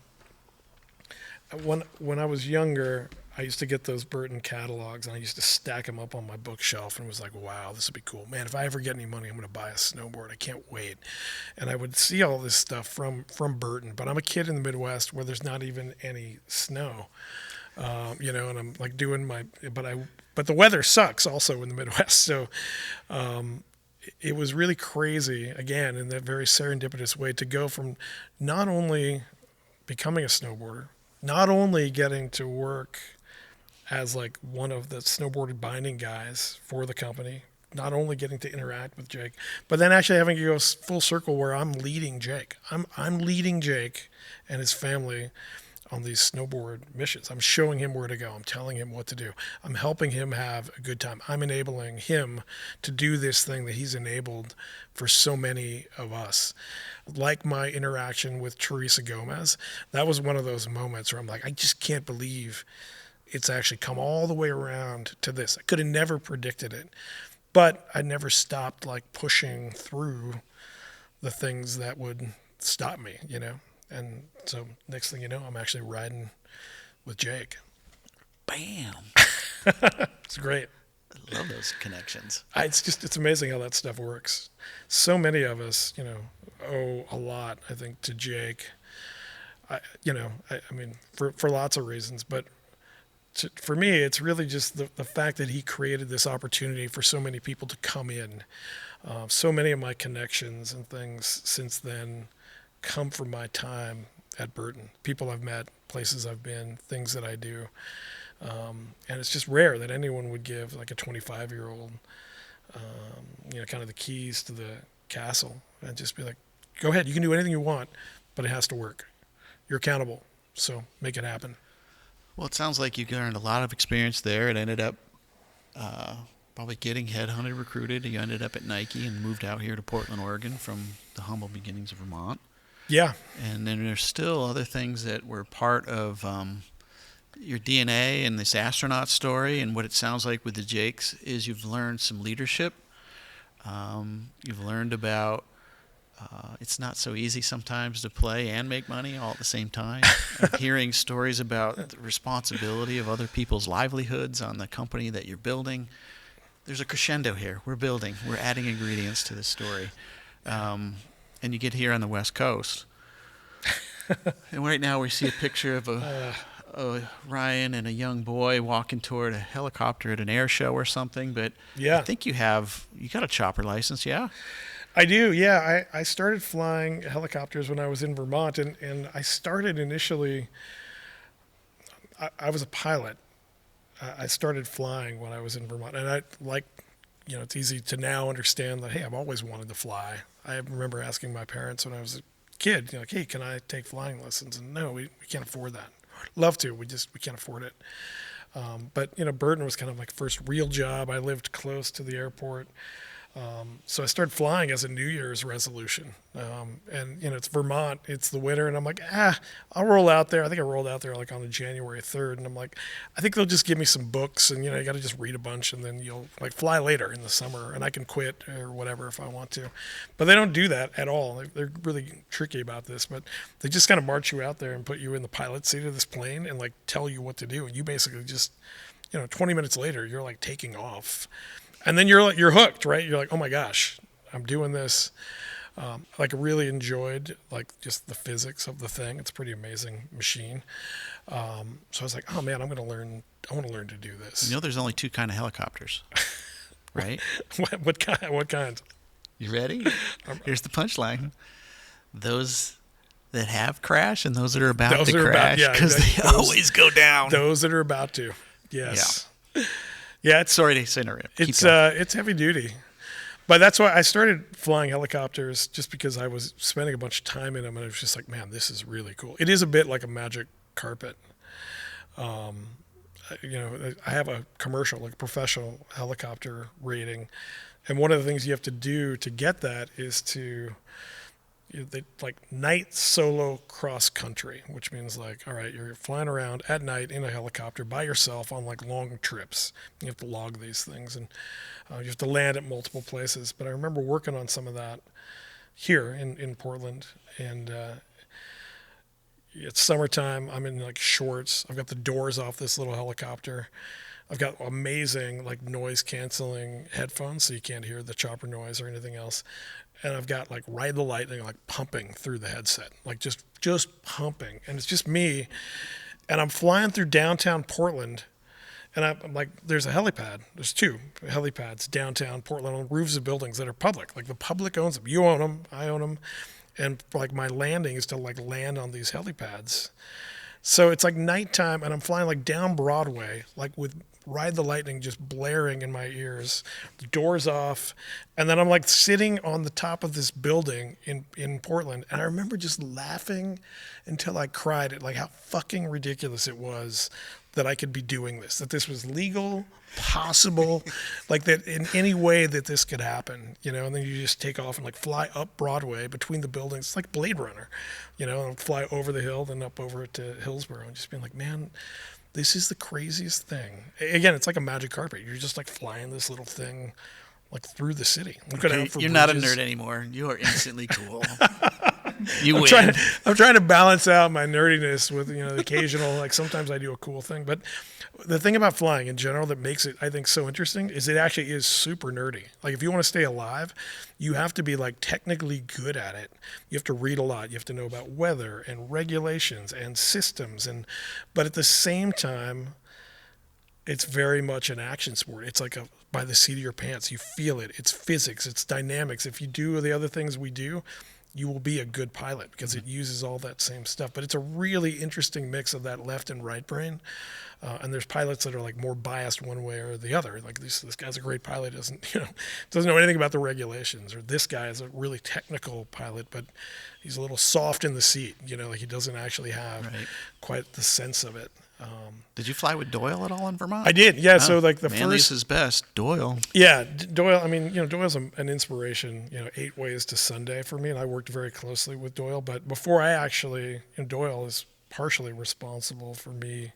I was younger, I used to get those Burton catalogs, and I used to stack them up on my bookshelf and was like, wow, this would be cool. Man, if I ever get any money, I'm going to buy a snowboard. I can't wait. And I would see all this stuff from Burton, but I'm a kid in the Midwest where there's not even any snow, and I'm like doing but the weather sucks also in the Midwest. So it was really crazy, again, in that very serendipitous way, to go from not only becoming a snowboarder, not only getting to work as like one of the snowboard binding guys for the company, not only getting to interact with Jake, but then actually having to go full circle where I'm leading Jake. I'm leading Jake and his family on these snowboard missions. I'm showing him where to go. I'm telling him what to do. I'm helping him have a good time. I'm enabling him to do this thing that he's enabled for so many of us. Like my interaction with Teresa Gomez, that was one of those moments where I'm like, I just can't believe it's actually come all the way around to this. I could have never predicted it, but I never stopped like pushing through the things that would stop me, And so next thing you know, I'm actually riding with Jake. Bam. It's great. I love those connections. It's amazing how that stuff works. So many of us, owe a lot, I think, to Jake. I mean, for lots of reasons, but for me, it's really just the fact that he created this opportunity for so many people to come in. So many of my connections and things since then come from my time at Burton. People I've met, places I've been, things that I do. And it's just rare that anyone would give like a 25-year-old kind of the keys to the castle, and just be like, go ahead, you can do anything you want, but it has to work. You're accountable, so make it happen. Well, it sounds like you learned a lot of experience there. It ended up probably getting headhunted, recruited. You ended up at Nike and moved out here to Portland, Oregon from the humble beginnings of Vermont. Yeah. And then there's still other things that were part of your DNA and this astronaut story. And what it sounds like with the Jakes is you've learned some leadership. You've learned about it's not so easy sometimes to play and make money all at the same time. Hearing stories about the responsibility of other people's livelihoods on the company that you're building. There's a crescendo here. We're building. We're adding ingredients to this story. And you get here on the West Coast. And right now we see a picture of a Ryan and a young boy walking toward a helicopter at an air show or something. But Yeah. I think you got a chopper license, yeah? I do, yeah. I started flying helicopters when I was in Vermont, and I started initially, I was a pilot. I started flying when I was in Vermont, and it's easy to now understand that, hey, I've always wanted to fly. I remember asking my parents when I was a kid, like, hey, can I take flying lessons? And no, we can't afford that. Love to, we can't afford it. But Burton was kind of my first real job. I lived close to the airport. So I started flying as a New Year's resolution. And it's Vermont, it's the winter, and I'm like, I'll roll out there. I think I rolled out there like on January 3rd, and I'm like, I think they'll just give me some books, and you got to just read a bunch, and then you'll like fly later in the summer, and I can quit or whatever if I want to. But they don't do that at all. They're really tricky about this, but they just kind of march you out there and put you in the pilot seat of this plane and like tell you what to do, and you basically just, 20 minutes later, you're like taking off. And then you're hooked, right? You're like, oh my gosh, I'm doing this. I really enjoyed like just the physics of the thing. It's a pretty amazing machine. So I was like, oh man, I want to learn to do this. There's only two kind of helicopters, right? What kind? You ready? Here's the punchline. Those that have crashed and those that are about to crash, because they always go down. Those that are about to, yes. Yeah, sorry to interrupt. It's heavy duty, but that's why I started flying helicopters, just because I was spending a bunch of time in them, and I was just like, man, this is really cool. It is a bit like a magic carpet. I have a commercial, like professional helicopter rating, and one of the things you have to do to get that is to night solo cross country, which means like, all right, you're flying around at night in a helicopter by yourself on like long trips. You have to log these things, and you have to land at multiple places. But I remember working on some of that here in Portland, and it's summertime. I'm in like shorts. I've got the doors off this little helicopter. I've got amazing like noise canceling headphones, so you can't hear the chopper noise or anything else. And I've got like Ride the Lightning like pumping through the headset, like just pumping, and it's just me. And I'm flying through downtown Portland, and I'm like, there's a helipad. There's two helipads downtown Portland on roofs of buildings that are public. Like the public owns them. You own them. I own them. And like my landing is to like land on these helipads. So it's like nighttime, and I'm flying like down Broadway, like with Ride the Lightning just blaring in my ears, the doors off, and then I'm like sitting on the top of this building in Portland, and I remember just laughing until I cried at like how fucking ridiculous it was that I could be doing this, that this was legal, possible, like that in any way that this could happen, and then you just take off and like fly up Broadway between the buildings. It's like Blade Runner, and fly over the hill, then up over to Hillsborough, and just being like, man, this is the craziest thing. Again, it's like a magic carpet. You're just like flying this little thing like through the city. You're not a nerd anymore. You are instantly cool. You win. I'm trying to balance out my nerdiness with the occasional, like sometimes I do a cool thing. But the thing about flying in general that makes it, I think, so interesting is it actually is super nerdy. Like if you want to stay alive, you have to be like technically good at it. You have to read a lot. You have to know about weather and regulations and systems, but at the same time, it's very much an action sport. It's like by the seat of your pants. You feel it. It's physics. It's dynamics. If you do the other things we do, you will be a good pilot because it uses all that same stuff. But it's a really interesting mix of that left and right brain. And there's pilots that are like more biased one way or the other. Like this guy's a great pilot, doesn't know anything about the regulations. Or this guy is a really technical pilot, but he's a little soft in the seat. Like he doesn't actually have quite the sense of it. Did you fly with Doyle at all in Vermont? I did, yeah. So like the Manlius first is best. Doyle. Yeah, Doyle. I mean, Doyle's an inspiration. 8 Ways to Sunday for me, and I worked very closely with Doyle. But before I actually, Doyle is partially responsible for me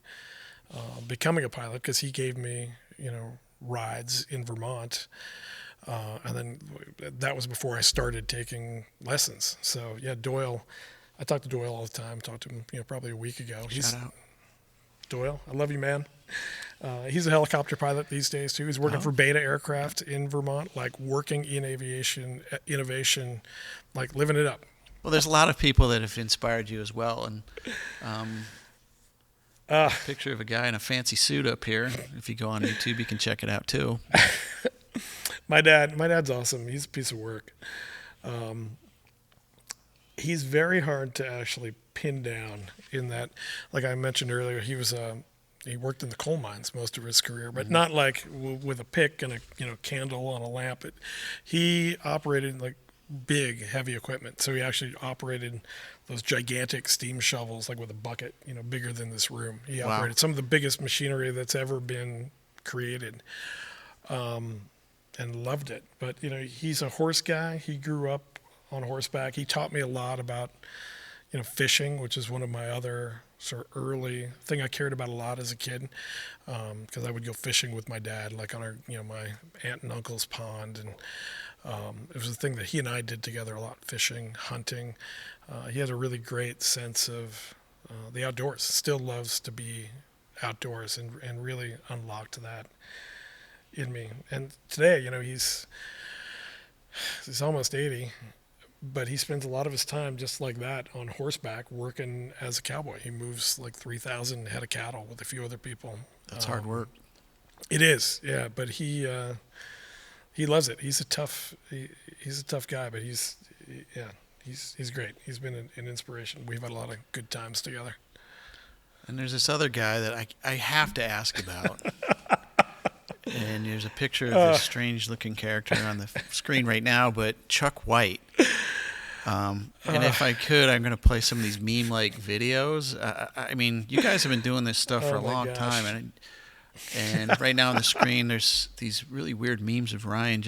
becoming a pilot because he gave me, rides in Vermont, and then that was before I started taking lessons. So yeah, Doyle. I talk to Doyle all the time. Talked to him, probably a week ago. Shout out. Doyle, I love you, man. He's a helicopter pilot these days too. He's working for Beta Aircraft in Vermont, like working in aviation innovation, like living it up. Well, there's a lot of people that have inspired you as well, and a picture of a guy in a fancy suit up here. If you go on YouTube, you can check it out too. My dad's awesome. He's a piece of work. He's very hard to actually pin down in that, like I mentioned earlier, he worked in the coal mines most of his career, but not like with a pick and a candle on a lamp. He operated like big, heavy equipment. So he actually operated those gigantic steam shovels, like with a bucket, bigger than this room. He operated some of the biggest machinery that's ever been created, and loved it. But he's a horse guy. He grew up on horseback. He taught me a lot about, fishing, which is one of my other sort of early thing I cared about a lot as a kid, because I would go fishing with my dad, like on our, my aunt and uncle's pond, and it was a thing that he and I did together a lot: fishing, hunting. He had a really great sense of the outdoors. Still loves to be outdoors, and really unlocked that in me. And today, he's almost 80. But he spends a lot of his time just like that on horseback working as a cowboy. He moves like 3,000 head of cattle with a few other people. That's hard work. It is, yeah. But he loves it. He's a tough guy, but he's great. He's been an inspiration. We've had a lot of good times together. And there's this other guy that I have to ask about. And there's a picture of this strange-looking character on the screen right now, but Chuck White. And if I could, I'm going to play some of these meme-like videos. I mean, you guys have been doing this stuff for a long time, and right now on the screen, there's these really weird memes of Ryan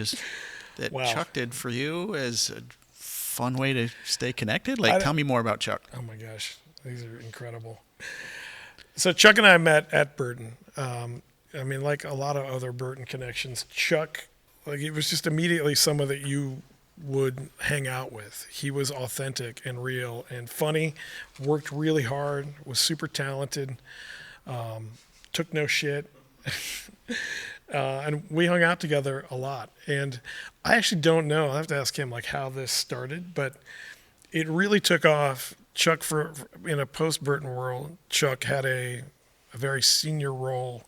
that Chuck did for you as a fun way to stay connected. Like, tell me more about Chuck. Oh my gosh, these are incredible. So Chuck and I met at Burton. I mean, like a lot of other Burton connections, Chuck, like it was just immediately someone that you would hang out with. He was authentic and real and funny, worked really hard, was super talented, took no shit. And we hung out together a lot. And I actually don't know, I have to ask him like how this started, but it really took off. Chuck, in a post-Burton world, Chuck had a very senior role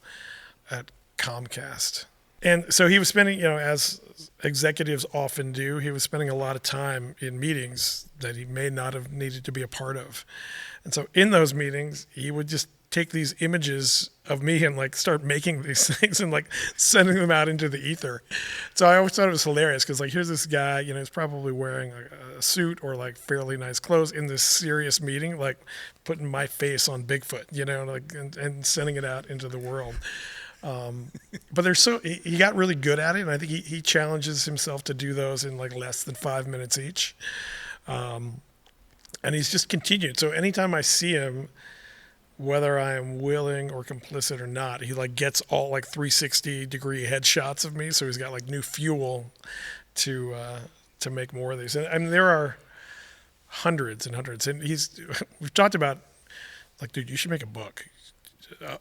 at Comcast. And so he was spending, as executives often do, he was spending a lot of time in meetings that he may not have needed to be a part of. And so in those meetings, he would just take these images of me and like start making these things and like sending them out into the ether. So I always thought it was hilarious because like here's this guy, he's probably wearing a suit or like fairly nice clothes in this serious meeting, like putting my face on Bigfoot, like and sending it out into the world. But he got really good at it, and I think he challenges himself to do those in like less than 5 minutes each. And he's just continued. So anytime I see him, whether I am willing or complicit or not, he like gets all like 360-degree headshots of me. So he's got like new fuel to make more of these. And I mean, there are hundreds and hundreds. And we've talked about like, dude, you should make a book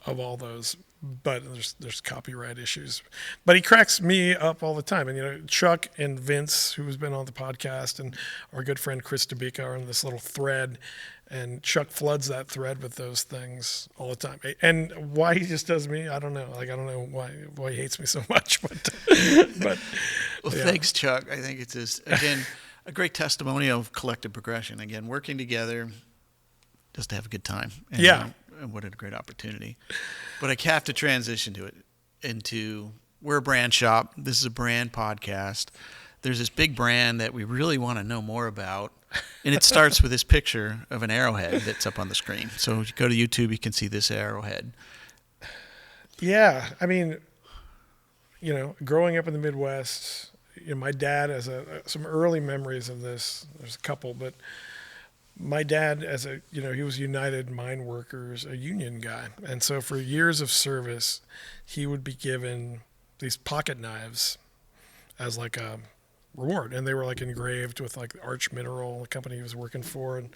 of all those, but there's copyright issues. But he cracks me up all the time. And Chuck and Vince, who has been on the podcast, and our good friend Chris DeBica are on this little thread, and Chuck floods that thread with those things all the time. And why he just does me, I don't know. Like I don't know why he hates me so much, but well, yeah. Thanks, Chuck. I think it's just again a great testimonial of collective progression. Again, working together just to have a good time. And, yeah. and what a great opportunity. But I have to transition to it into, we're a brand shop. This is a brand podcast. There's this big brand that we really want to know more about. And it starts with this picture of an arrowhead that's up on the screen. So if you go to YouTube, you can see this arrowhead. Yeah, I mean, growing up in the Midwest, my dad has some early memories of this. There's a couple, but my dad, he was United Mine Workers, a union guy. And so for years of service, he would be given these pocket knives as like a reward. And they were like engraved with like Arch Mineral, the company he was working for. And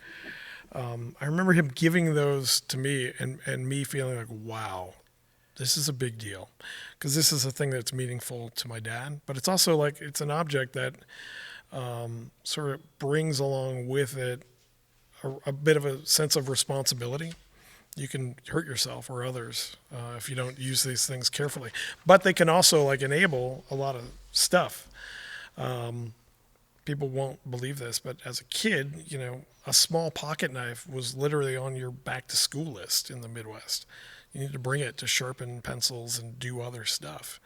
I remember him giving those to me and me feeling like, wow, this is a big deal. Because this is a thing that's meaningful to my dad. But it's also like, it's an object that sort of brings along with it a bit of a sense of responsibility. You can hurt yourself or others if you don't use these things carefully. But they can also like enable a lot of stuff. People won't believe this, but as a kid, a small pocket knife was literally on your back to school list in the Midwest. You need to bring it to sharpen pencils and do other stuff.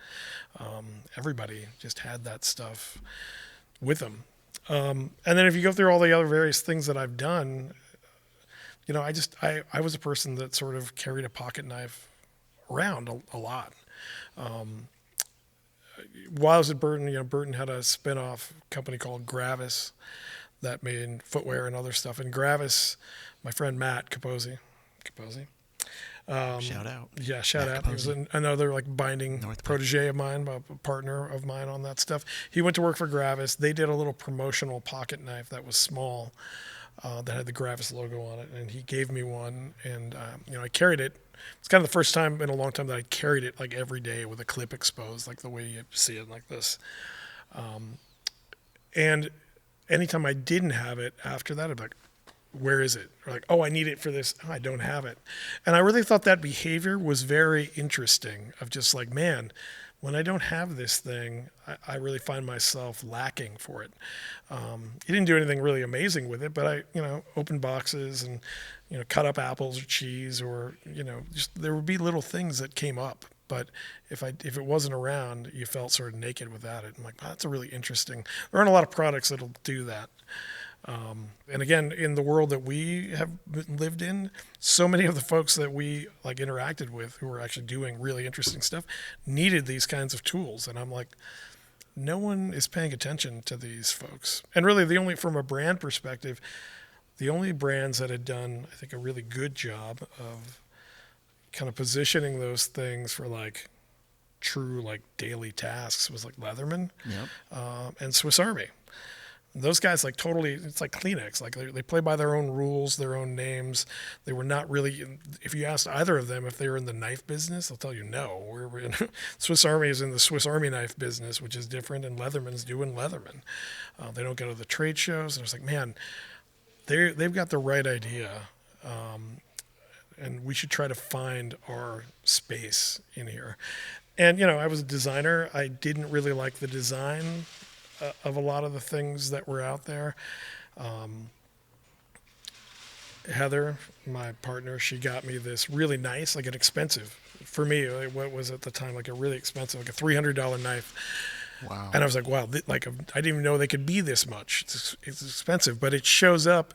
Everybody just had that stuff with them. And then if you go through all the other various things that I've done, I was a person that sort of carried a pocket knife around a lot. While I was at Burton, Burton had a spin-off company called Gravis that made footwear and other stuff. And Gravis, my friend Matt Capozzi. Shout out. Yeah, shout Matt out. He was another like binding protege of mine, a partner of mine on that stuff. He went to work for Gravis. They did a little promotional pocket knife that was small that had the Gravis logo on it, and he gave me one, and I carried it. It's kind of the first time in a long time that I carried it like every day with a clip exposed, like the way you see it like this. And anytime I didn't have it after that, I'd be like, where is it? Or like, oh, I need it for this. Oh, I don't have it. And I really thought that behavior was very interesting of just like, man, when I don't have this thing, I really find myself lacking for it. He didn't do anything really amazing with it, but I, opened boxes and, cut up apples or cheese or, just there would be little things that came up. But if it wasn't around, you felt sort of naked without it. I'm like, wow, that's a really interesting. There aren't a lot of products that'll do that. And again, in the world that we have lived in, so many of the folks that we like interacted with who were actually doing really interesting stuff needed these kinds of tools. And I'm like, no one is paying attention to these folks. And really from a brand perspective, the only brands that had done, I think, a really good job of kind of positioning those things for like true like daily tasks was like Leatherman and Swiss Army. Those guys like totally, it's like Kleenex. Like they play by their own rules, their own names. They were not really, if you asked either of them if they were in the knife business, they'll tell you no. We're in, Swiss Army is in the Swiss Army knife business, which is different, and Leatherman's doing Leatherman. They don't go to the trade shows. And it's like, man, they've got the right idea. And we should try to find our space in here. And, I was a designer. I didn't really like the design of a lot of the things that were out there. Heather, my partner, she got me this really nice, like an expensive, for me, like what was at the time, like a really expensive, like a $300 knife. Wow. And I was like, wow, I didn't even know they could be this much. It's expensive, but it shows up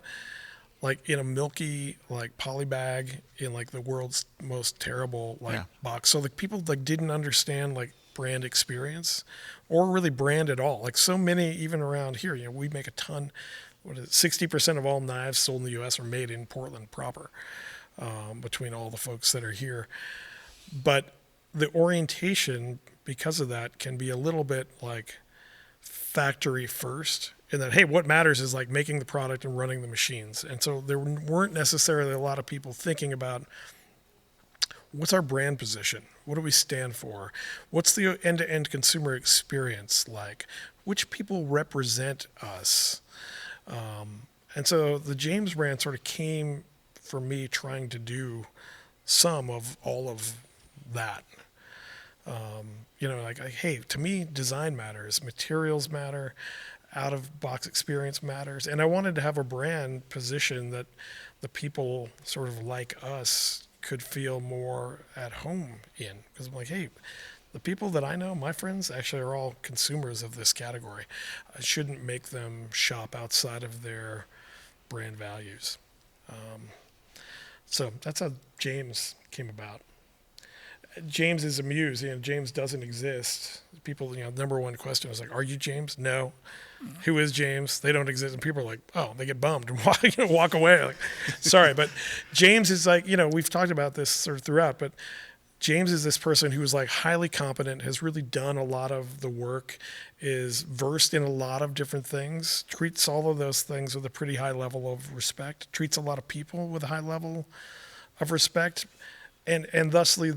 like in a milky, like poly bag in like the world's most terrible box. So like people like didn't understand like brand experience or really brand at all. Like so many, even around here, we make a ton, 60% of all knives sold in the U.S. are made in Portland proper, between all the folks that are here. But the orientation, because of that, can be a little bit like factory first, in that, hey, what matters is like making the product and running the machines. And so there weren't necessarily a lot of people thinking about what's our brand position? What do we stand for? What's the end-to-end consumer experience like? Which people represent us? And so the James brand sort of came for me trying to do some of all of that. Like, hey, to me, design matters, materials matter, out-of-box experience matters. And I wanted to have a brand position that the people sort of like us could feel more at home in. Because I'm like, hey, the people that I know, my friends, actually are all consumers of this category. I shouldn't make them shop outside of their brand values. So that's how James came about. James is a muse. James doesn't exist. People, number one question was like, "Are you James?" No. Who is James? They don't exist. And people are like, "Oh," they get bummed and walk away. Like, sorry, but James is like, we've talked about this sort of throughout, but James is this person who is like highly competent, has really done a lot of the work, is versed in a lot of different things, treats all of those things with a pretty high level of respect, treats a lot of people with a high level of respect, and thusly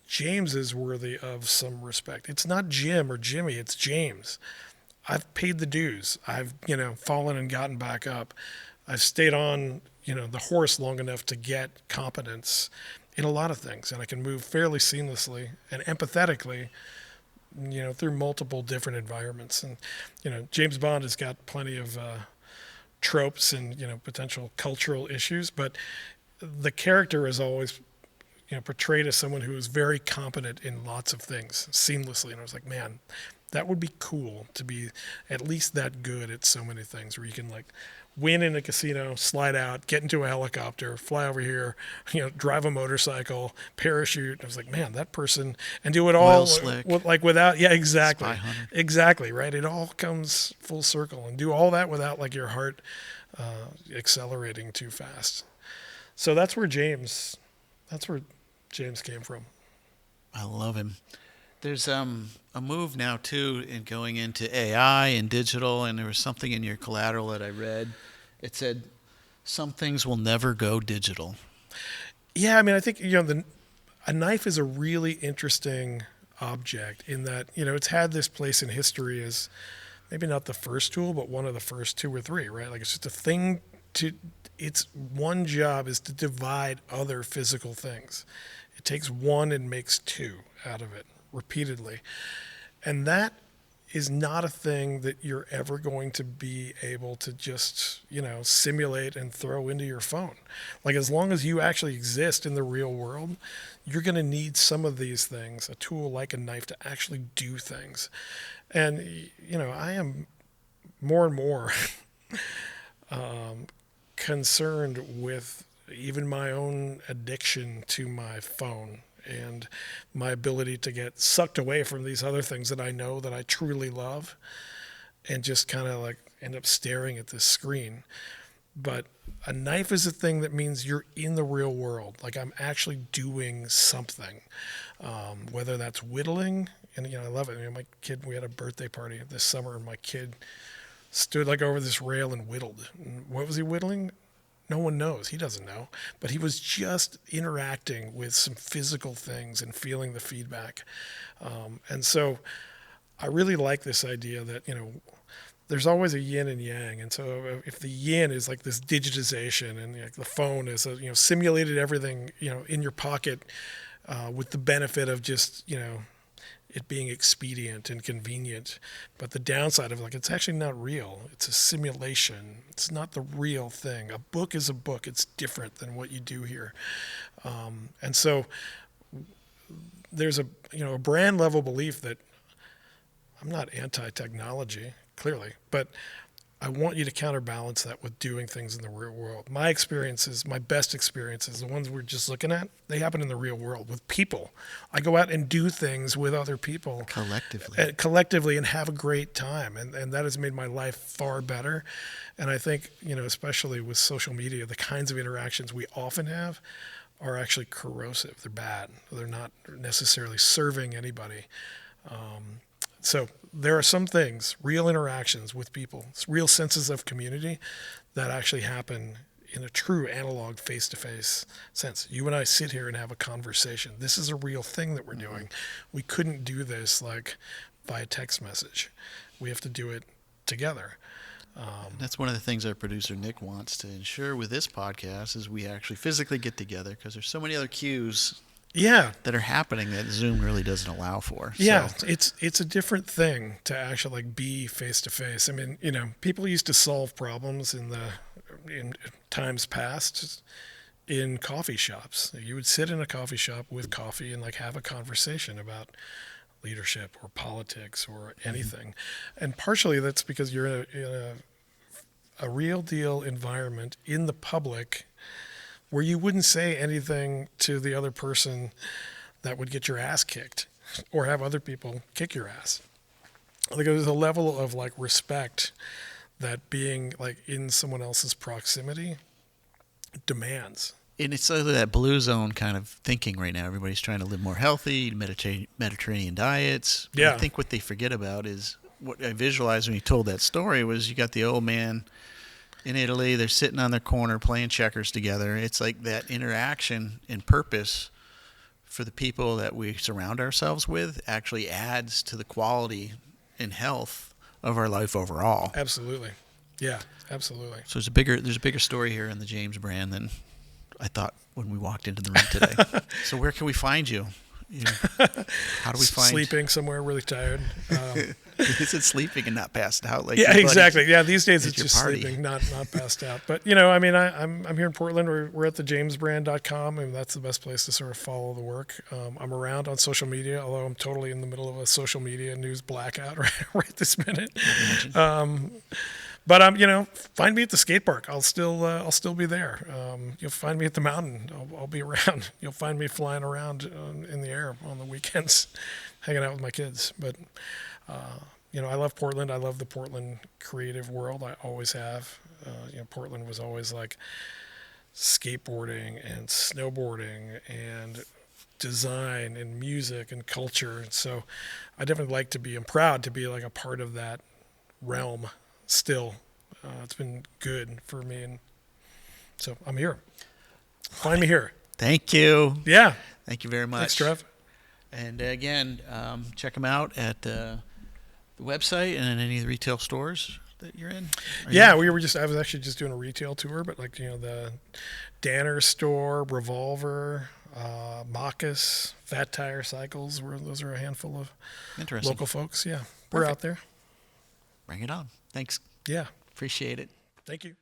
James is worthy of some respect. It's not Jim or Jimmy, it's James. I've paid the dues. I've, fallen and gotten back up. I've stayed on, the horse long enough to get competence in a lot of things, and I can move fairly seamlessly and empathetically, through multiple different environments. And, James Bond has got plenty of tropes and, potential cultural issues, but the character is always, portrayed as someone who is very competent in lots of things seamlessly. And I was like, man, that would be cool to be at least that good at so many things, where you can like win in a casino, slide out, get into a helicopter, fly over here, drive a motorcycle, parachute. I was like, man, that person, and do it all slick. Without, yeah, exactly. Spy hunter. Exactly, right? It all comes full circle, and do all that without like your heart accelerating too fast. So that's where James came from. I love him. There's a move now too in going into AI and digital, and there was something in your collateral that I read. It said some things will never go digital. Yeah, I mean, I think a knife is a really interesting object in that it's had this place in history as maybe not the first tool, but one of the first two or three, right? Like it's just a thing its one job is to divide other physical things. It takes one and makes two out of it repeatedly. And that is not a thing that you're ever going to be able to just, simulate and throw into your phone. Like as long as you actually exist in the real world, you're going to need some of these things, a tool like a knife, to actually do things. And, I am more and more concerned with even my own addiction to my phone and my ability to get sucked away from these other things that I know that I truly love and just kind of like end up staring at this screen. But a knife is a thing that means you're in the real world. Like I'm actually doing something, whether that's whittling. And, I love it. My kid, we had a birthday party this summer, and my kid stood like over this rail and whittled. And what was he whittling? No one knows. He doesn't know. But he was just interacting with some physical things and feeling the feedback. And so I really like this idea that, there's always a yin and yang. And so if the yin is like this digitization and the phone is, simulated everything, in your pocket with the benefit of just, it being expedient and convenient, but the downside of it's actually not real. It's a simulation. It's not the real thing. A book is a book. It's different than what you do here. And so there's a brand level belief that I'm not anti-technology, clearly, but I want you to counterbalance that with doing things in the real world. My experiences, my best experiences, the ones we're just looking at, they happen in the real world with people. I go out and do things with other people. Collectively and have a great time. And that has made my life far better. And I think, especially with social media, the kinds of interactions we often have are actually corrosive. They're bad. They're not necessarily serving anybody. So there are some things, real interactions with people, real senses of community that actually happen in a true analog face-to-face sense. You and I sit here and have a conversation. This is a real thing that we're doing. We couldn't do this via text message. We have to do it together. That's one of the things our producer Nick wants to ensure with this podcast is we actually physically get together, because there's so many other cues that are happening that Zoom really doesn't allow for. Yeah, so it's a different thing to actually be face to face. I mean, people used to solve problems in times past in coffee shops. You would sit in a coffee shop with coffee and like have a conversation about leadership or politics or anything. And partially that's because you're in a real deal environment in the public where you wouldn't say anything to the other person that would get your ass kicked or have other people kick your ass. Like there's a level of like respect that being like in someone else's proximity demands. And it's sort of that blue zone kind of thinking right now. Everybody's trying to live more healthy, Mediterranean diets. But Yeah. I think what they forget about is what I visualized when you told that story was you got the old man in Italy. They're sitting on their corner playing checkers together. It's like that interaction and purpose for the people that we surround ourselves with actually adds to the quality and health of our life overall. Absolutely. Yeah, absolutely. So there's a bigger story here in the James brand than I thought when we walked into the room today. So where can we find you? How do we find Sleeping somewhere really tired. Is it sleeping and not passed out? Like Yeah, your buddies exactly. Yeah, these days at it's your just party? sleeping, not passed out. But you know, I mean, I'm here in Portland. We're at thejamesbrand.com, and that's the best place to sort of follow the work. I'm around on social media, although I'm totally in the middle of a social media news blackout right this minute. But you know, find me at the skate park. I'll still be there. You'll find me at the mountain. I'll be around. You'll find me flying around in the air on the weekends, hanging out with my kids. But you know, I love Portland. I love the Portland creative world. I always have. You know, Portland was always like skateboarding and snowboarding and design and music and culture. And so I definitely like to be, I'm proud to be like a part of that realm still. It's been good for me. And so I'm here. Find me here. Thank you. Yeah. Thank you very much. Thanks, Trev. And again, check them out at the website and in any of the retail stores that you're in. Yeah, I was actually just doing a retail tour, but like, you know, the Danner store, Revolver, Machus, Fat Tire Cycles, those are a handful of Interesting. local folks. Yeah. We're Perfect. out there. Bring it on. Thanks. Yeah. Appreciate it. Thank you.